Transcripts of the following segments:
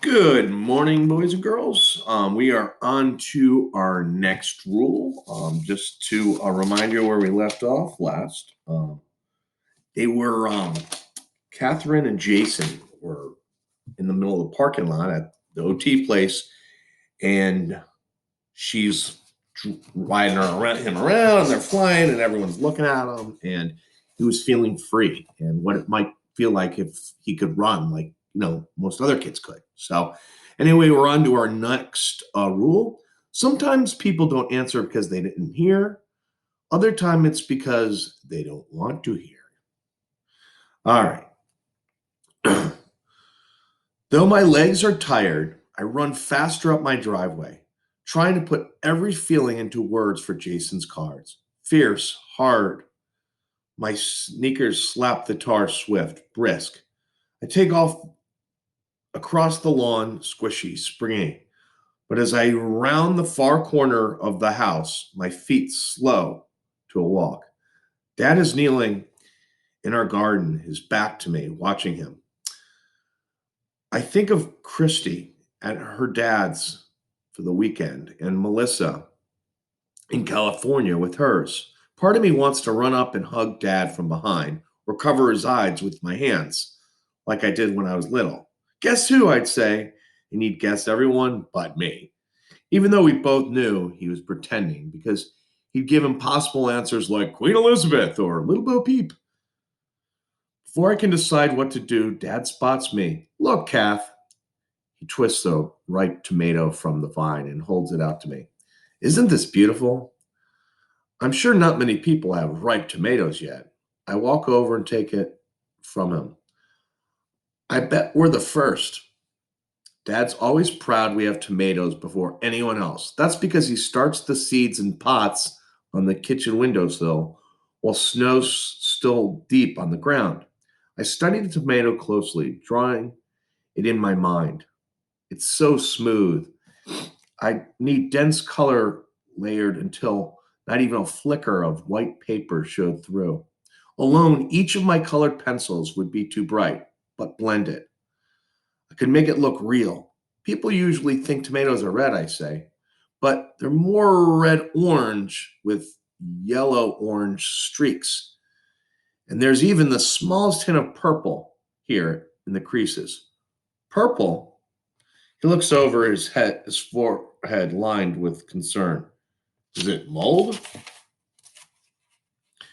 Good morning, boys and girls. We are on to our next rule. Just to remind you where we left off last. They were Catherine and Jason were in the middle of the parking lot at the OT place, and she's riding him around, and they're flying, and everyone's looking at him, and he was feeling free, and what it might feel like if he could run, like most other kids could. So, anyway, we're on to our next rule. Sometimes people don't answer because they didn't hear. Other time it's because they don't want to hear. All right. Though my legs are tired, I run faster up my driveway, trying to put every feeling into words for Jason's cards. Fierce, hard. My sneakers slap the tar swift, brisk. I take off across the lawn, squishy, springy. But as I round the far corner of the house, my feet slow to a walk. Dad is kneeling in our garden, his back to me, watching him. I think of Christy at her dad's for the weekend and Melissa in California with hers. Part of me wants to run up and hug Dad from behind or cover his eyes with my hands, like I did when I was little. Guess who? I'd say. And he'd guess everyone but me, even though we both knew he was pretending because he'd give impossible answers like Queen Elizabeth or Little Bo Peep. Before I can decide what to do, Dad spots me. Look, Kath. He twists a ripe tomato from the vine and holds it out to me. Isn't this beautiful? I'm sure not many people have ripe tomatoes yet. I walk over and take it from him. I bet we're the first. Dad's always proud we have tomatoes before anyone else. That's because he starts the seeds in pots on the kitchen windowsill while snow's still deep on the ground. I study the tomato closely, drawing it in my mind. It's so smooth. I need dense color layered until not even a flicker of white paper showed through. Alone, each of my colored pencils would be too bright, but blended. I could make it look real. People usually think tomatoes are red, I say, but they're more red orange with yellow orange streaks. And there's even the smallest hint of purple here in the creases. Purple? He looks over his forehead lined with concern. Is it mold? It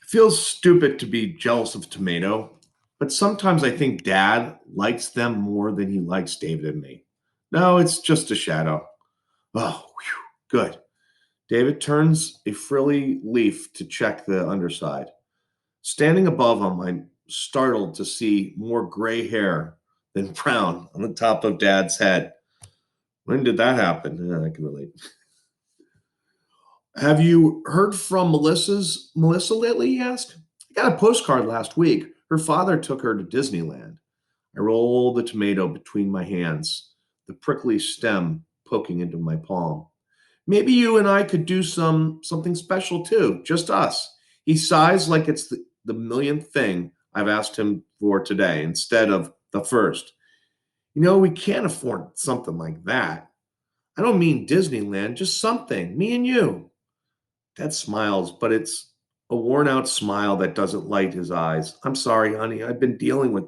feels stupid to be jealous of tomato, but sometimes I think Dad likes them more than he likes David and me. No, it's just a shadow. Oh, whew, good. David turns a frilly leaf to check the underside. Standing above him, I'm startled to see more gray hair than brown on the top of Dad's head. When did that happen? Yeah, I can relate. Have you heard from Melissa lately? He asked. I got a postcard last week. Her father took her to Disneyland. I roll the tomato between my hands, the prickly stem poking into my palm. Maybe you and I could do something special too, just us. He sighs like it's the millionth thing I've asked him for today instead of the first. We can't afford something like that. I don't mean Disneyland, just something, me and you. Dad smiles, but it's a worn out smile that doesn't light his eyes. I'm sorry, honey. I've been dealing with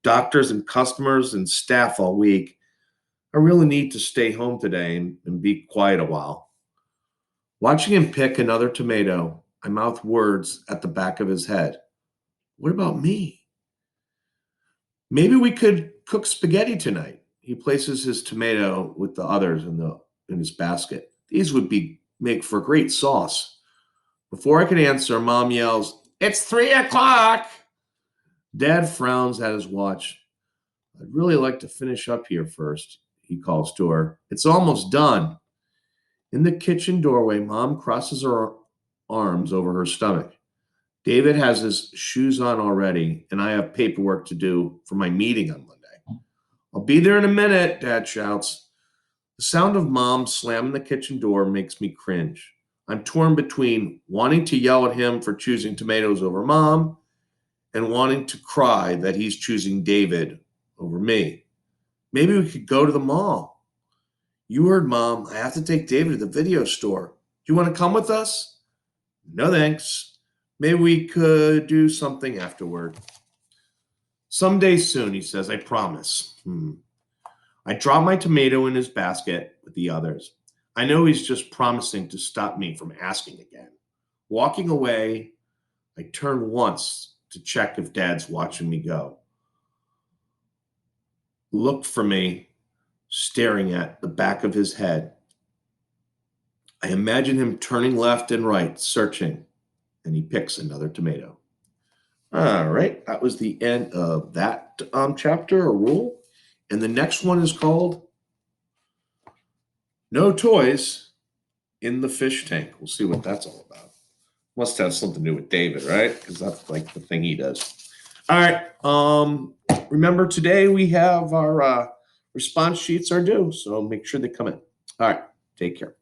doctors and customers and staff all week. I really need to stay home today and be quiet a while. Watching him pick another tomato, I mouth words at the back of his head. What about me? Maybe we could cook spaghetti tonight. He places his tomato with the others in his basket. These would be make for great sauce. Before I can answer, Mom yells, "It's 3 o'clock!" Dad frowns at his watch. I'd really like to finish up here first, he calls to her. It's almost done. In the kitchen doorway, Mom crosses her arms over her stomach. David has his shoes on already, and I have paperwork to do for my meeting on Monday. I'll be there in a minute, Dad shouts. The sound of Mom slamming the kitchen door makes me cringe. I'm torn between wanting to yell at him for choosing tomatoes over Mom and wanting to cry that he's choosing David over me. Maybe we could go to the mall. You heard Mom. I have to take David to the video store. Do you want to come with us? No, thanks. Maybe we could do something afterward. Someday soon, he says, I promise. I drop my tomato in his basket with the others. I know he's just promising to stop me from asking again. Walking away, I turn once to check if Dad's watching me go. Look for me, staring at the back of his head. I imagine him turning left and right, searching, and he picks another tomato. All right, that was the end of that chapter or rule. And the next one is called No Toys in the Fish Tank. We'll see what that's all about. Must have something to do with David, right? Because that's like the thing he does. All right. Remember, today we have our response sheets are due, so make sure they come in. All right. Take care.